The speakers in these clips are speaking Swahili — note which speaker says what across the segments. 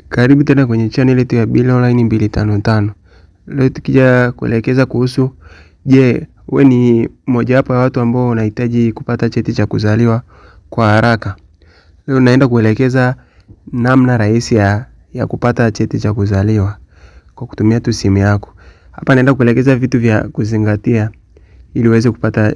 Speaker 1: Karibu tena kwenye channel yetu ya Bila Online 255. Leo tukija kuelekeza kuhusu wewe ni mmoja wapo ya watu ambao unahitaji kupata cheti cha kuzaliwa kwa haraka. Leo naenda kuelekeza namna rahisi ya kupata cheti cha kuzaliwa kwa kutumia tu simu yako. Hapa naenda kuelekeza vitu vya kuzingatia ili uweze kupata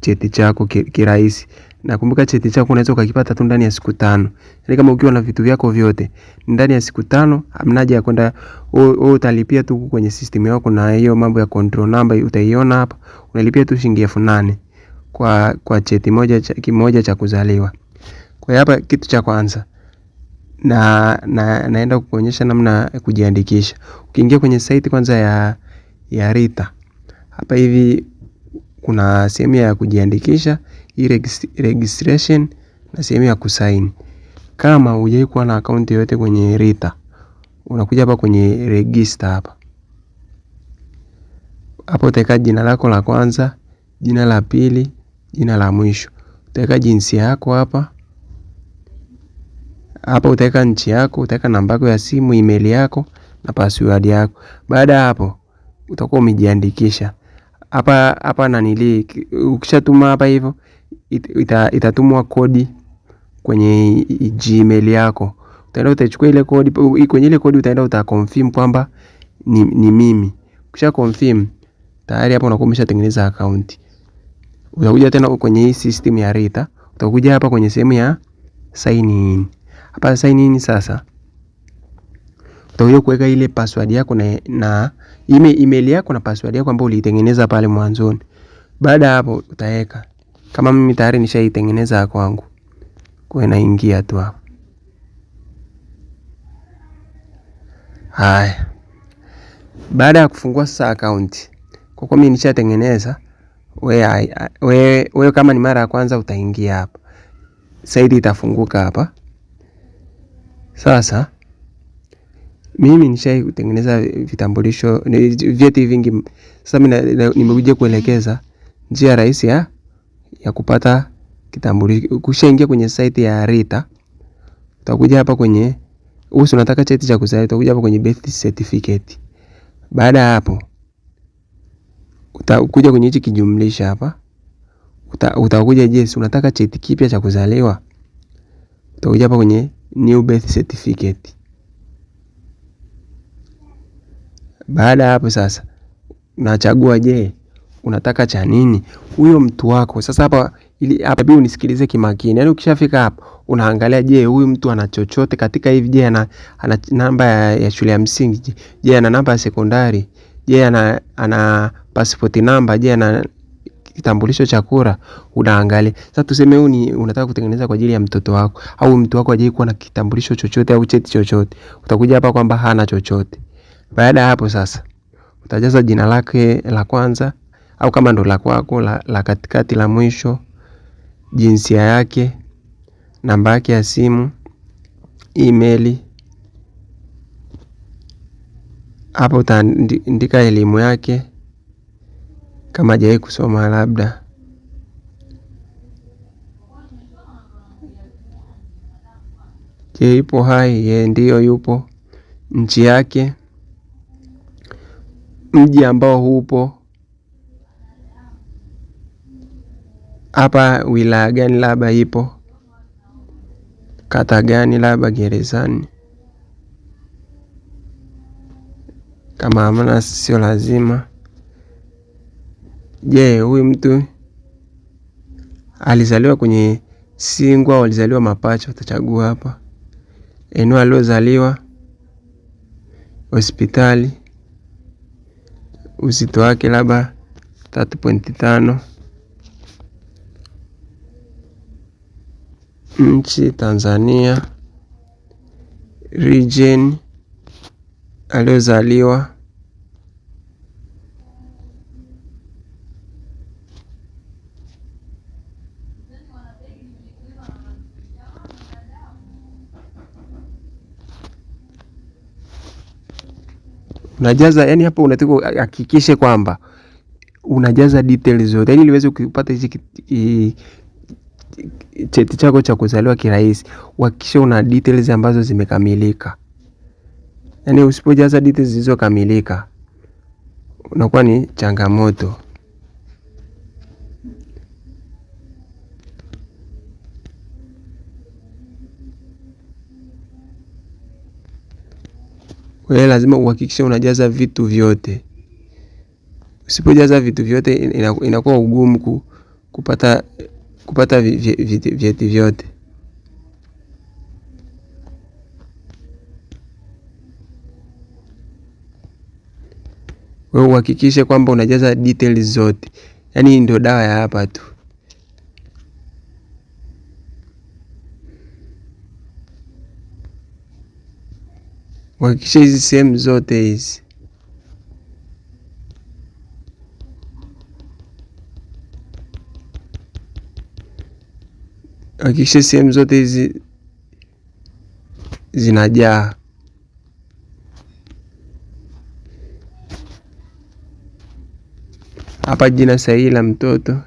Speaker 1: cheti chako kirahisi. Na kumbuka cheti chako unaweza ukakipata tu ndani ya siku 5. Yaani kama ukiwa na vitu vyako vyote ndani ya siku 5, hamna haja ya kwenda wewe utalipia tu kwenye system yako, na hiyo mambo ya control number utaiona hapa. Unalipia tu shilingi 8,000 kwa cheti kimoja cha kuzaliwa. Kwa hapa kitu cha kwanza naenda kukuonyesha namna ya kujiandikisha. Ukiingia kwenye site kwanza ya RITA. Hapa hivi kuna sehemu ya kujiandikisha, registration na sehemu ya kusign. Kama hujai kuwa na account yoyote kwenye RITA, unakuja hapa kwenye register hapa. Hapo utaweka jina lako la kwanza, jina la pili, jina la mwisho. Utaweka jinsia yako hapa. Hapa utaweka nchi yako, utaweka namba yako ya simu, email yako na password yako. Baada hapo utakuwa umejiandikisha. Hapa ukishatuma hapa hivyo itatumwa kodi kwenye Gmail yako. Utaenda utachukua ile kodi, kwenye ile kodi utaenda utaconfirm kwamba ni mimi. Ukisha confirm tayari hapo unakuwa umeshatengeneza account. Utakuja tena kwenye hii system ya RITA, utakuja hapa kwenye sehemu ya sign in. Hapa sign in sasa utakuja kuweka ile password yako na email yako na password yako ambayo ulitengeneza pale mwanzoni. Baada hapo utaweka, kama mimi tayari nishaitengeneza kwangu, kwa naingia tu hapo. Haya, baada ya kufungua sasa account, kwa kuwa mimi nishatengeneza, wewe kama ni mara ya kwanza utaingia hapa. Site itafunguka hapa. Sasa mimi nishaitengeneza vitambulisho, vyeti vingi. Sasa mimi nimekuja kuelekeza njia rahisi ya kupata kitambulisho. Ukishaingia kwenye site ya RITA, utakuja hapa kwenye unataka cheti cha kuzaliwa, utakuja hapa kwenye birth certificate. Baada ya hapo utakuja kwenye hichi kijumlisha hapa. Utakuja unataka cheti kipya cha kuzaliwa. Utakuja hapa kwenye new birth certificate. Baada hapo sasa unachagua unataka cha nini huyo mtu wako. Sasa hapa ili unisikilize kimakini. Yaani ukishafika hapa unaangalia huyu mtu ana chochote katika hivi, ana namba ya shule ya msingi, ana namba ya sekondari, ana passport number, ana kitambulisho cha kura. Unaangalia. Sasa tuseme unataka kutengeneza kwa ajili ya mtoto wako, au mtu wako hajawahi kuwa na kitambulisho chochote au cheti chochote. Utakuja hapa kwamba hana chochote. Baada hapo sasa utajaza jina lake la kwanza, au kama ndo la kwako la katikati, la mwisho, jinsia yake, namba yake ya simu, email. Hapo utaandika elimu yake kama hajawahi kusoma labda. Yupo hai? Ndio yupo. Nchi yake, mji ambao hupo hapa, wilaya gani labda ipo, kata gani labda Gerezani. Kama hamna sio lazima. Huyu mtu alizaliwa kwenye single au alizaliwa mapacha? Utachagua hapa. Eneo aliozaliwa, hospitali, uzito wake labda 3.5, nchi Tanzania, region aliozaliwa, unajaza. Yani hapo unataka uhakikishe kwamba unajaza details zote, ili uweze kupata hizi cheti chako cha kuzaliwa kirahisi. Uhakikishe una details ambazo zimekamilika. Yaani usipojaza details zilizokamilika unakuwa ni changamoto. Wewe lazima uhakikishe unajaza vitu vyote. Usipojaza vitu vyote inakuwa ugumu kupata vyeti vyote. Wewe uhakikishe kwamba unajaza details zote. Yaani ndio dawa ya hapa tu. Uhakikishe hizi sehemu zote hizi. Hakikisha sehemu zote hizi zinajaa. Hapa jina sahihi la mtoto.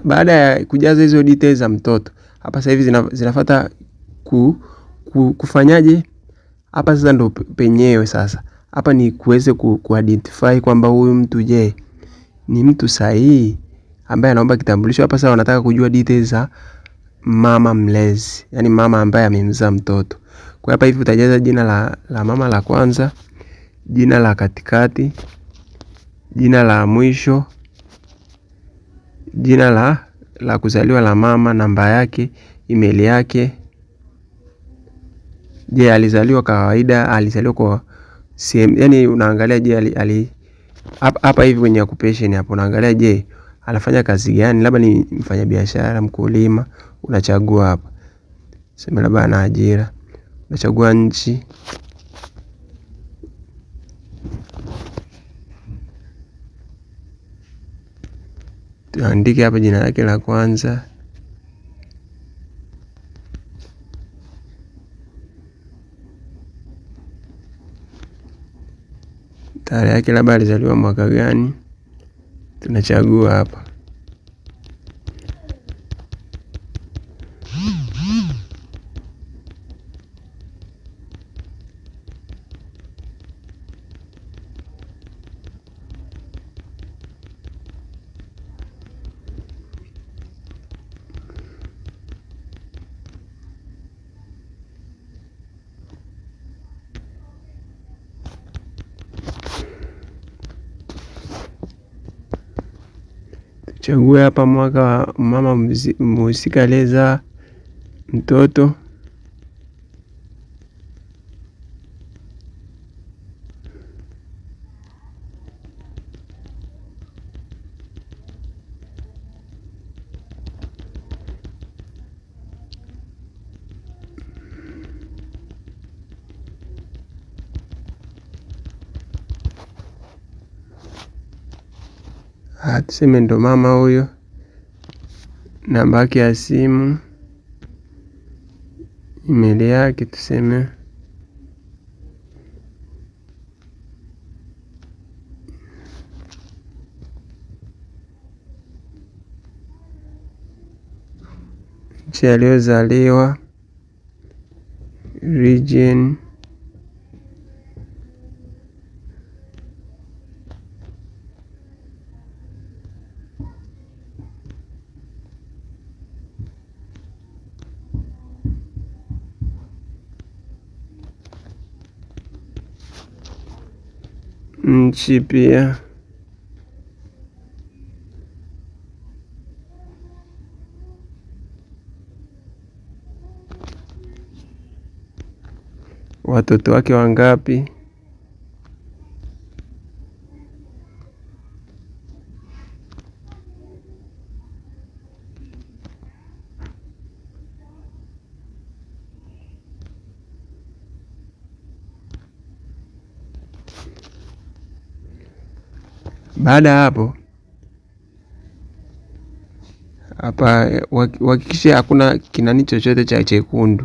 Speaker 1: Baada ya kujaza hizo details za mtoto, hapa sasa hivi zinafuata kufanyaje? Hapa sasa ndo penyewe sasa. Hapa ni kuweze kuidentify kwamba huyu mtu je, ni mtu sahihi ambaye anaomba kitambulisho. Hapa sasa wanataka kujua details za mama mlezi, yani mama ambaye amemzaa mtoto. Kwa hapa hivi utajaza jina la mama la kwanza, jina la katikati, jina la mwisho, jina la kuzaliwa la mama, namba yake, email yake. Je, alizaliwa kawaida, alizaliwa kwa sehemu, yani unaangalia je hapa hivi kwenye occupation hapo unaangalia je anafanya kazi gani, labda ni mfanyabiashara, mkulima, unachagua hapa. Sema labda ana ajira. Unachagua nchi. Tuandike hapa jina lake la kwanza. Tarehe yake labda alizaliwa mwaka gani. Tunachagua hapa. Chague hapa mwaka wa mama mhusika aliyezaa mtoto. Tuseme ndo mama huyo. Namba yake ya simu, email yake tuseme. Nchi aliyozaliwa, region, nchi pia. Watoto wake wangapi. Baada ya hapo, hapa uhakikishe hakuna kinani chochote cha chekundu.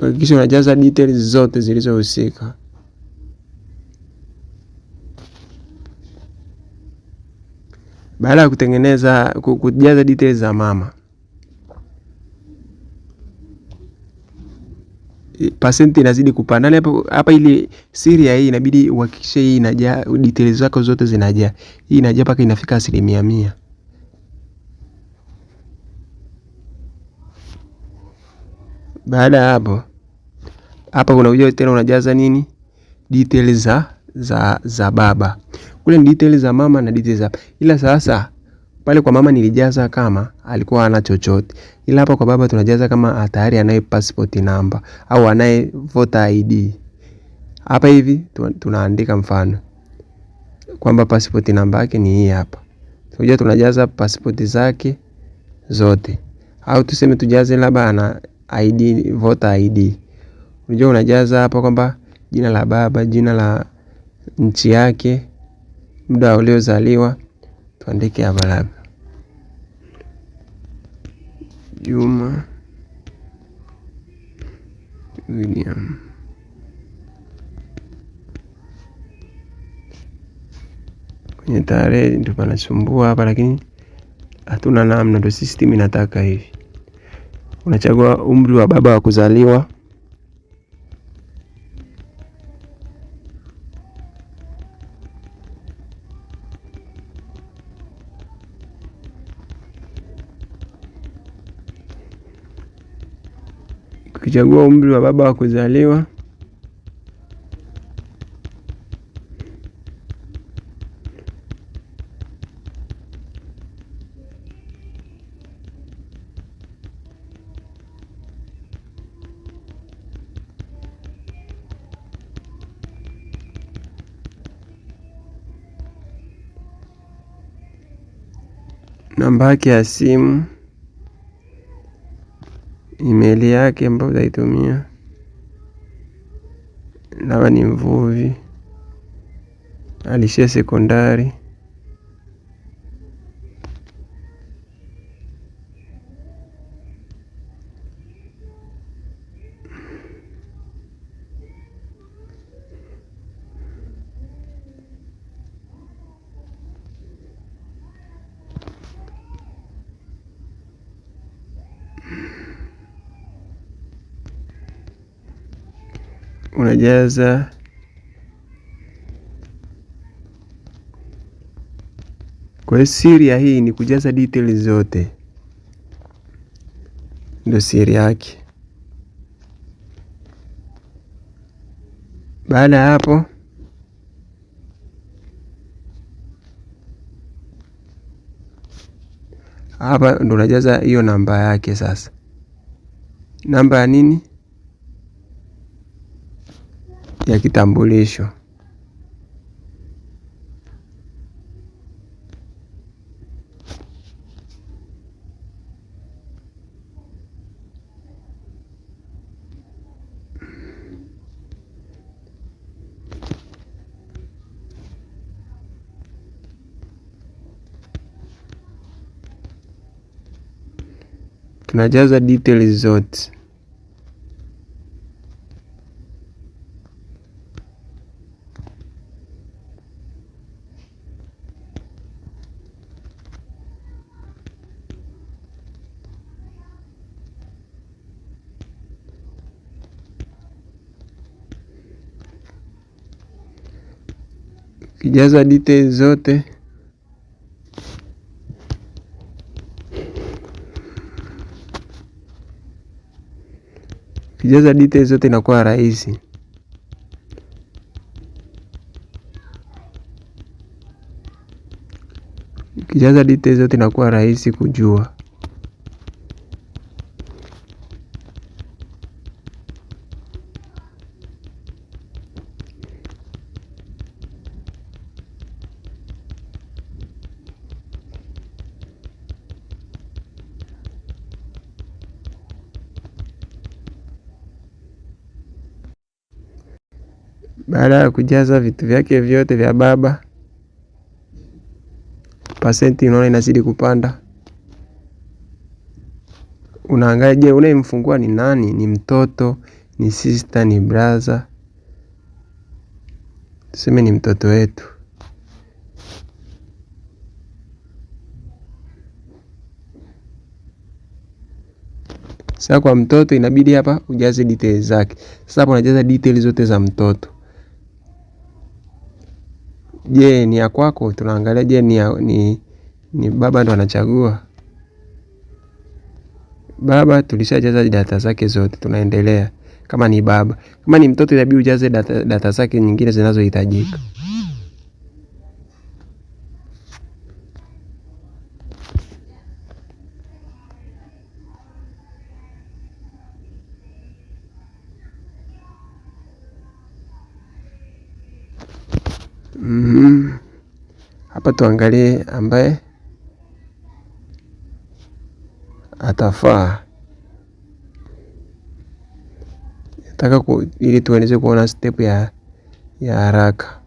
Speaker 1: Hakikisha unajaza details zote zilizohusika. Baada ya kutengeneza kujaza details za mama, percent inazidi kupanda. Hapa ili siri ya hii inabidi uhakikishe hii inajaa, details zako zote zinajaa. Hii inajaa mpaka inafika 100%. Baada ya hapo, hapa unakuja tena unajaza nini? Details za baba. Kule ni details za mama na details za. Ila sasa pale kwa mama nilijaza kama alikuwa hana chochote. Ila hapa kwa baba tunajaza kama tayari anaye passport number au anaye voter ID. Hapa hivi tunaandika mfano kwamba passport number yake ni hii hapa. Tunajua tunajaza passport zake zote. Au tuseme tujaze labda ana ID, voter ID. Unajua unajaza hapa kwamba jina la baba, jina la nchi yake, muda uliozaliwa. Tuandike hapa labda Juma William. Kwenye tarehe ndio panasumbua hapa, lakini hatuna namna, ndio system inataka hivi. Unachagua umri wa baba wa kuzaliwa. Ukichagua umri wa baba wa kuzaliwa, namba yake ya simu, email yake ambayo utaitumia, labda ni mvuvi, alishia sekondari, unajaza kwa siri ya hii ni kujaza details zote, ndio siri yake. Baada ya hapo, hapa ndo unajaza hiyo namba yake. Sasa namba ya nini? Ya kitambulisho. Tunajaza details zote. Kijaza details zote, kijaza details zote inakuwa rahisi. Kijaza details zote inakuwa rahisi kujua. Baada ya kujaza vitu vyake vyote vya baba, pasenti unaona inazidi kupanda. Unaangalia, je, unayemfungua ni nani? Ni mtoto, ni sister, ni brother? Tuseme ni mtoto wetu. Sasa kwa mtoto inabidi hapa ujaze details zake. Sasa hapo unajaza details zote za mtoto. Je, ni ya kwako? Tunaangalia, je, ni baba ndo anachagua. Baba tulishajaza data zake zote, tunaendelea. Kama ni baba, kama ni mtoto inabidi ujaze data zake nyingine zinazohitajika. Hapa tuangalie ambaye atafaa. Nataka ili tueneze kuona step ya haraka.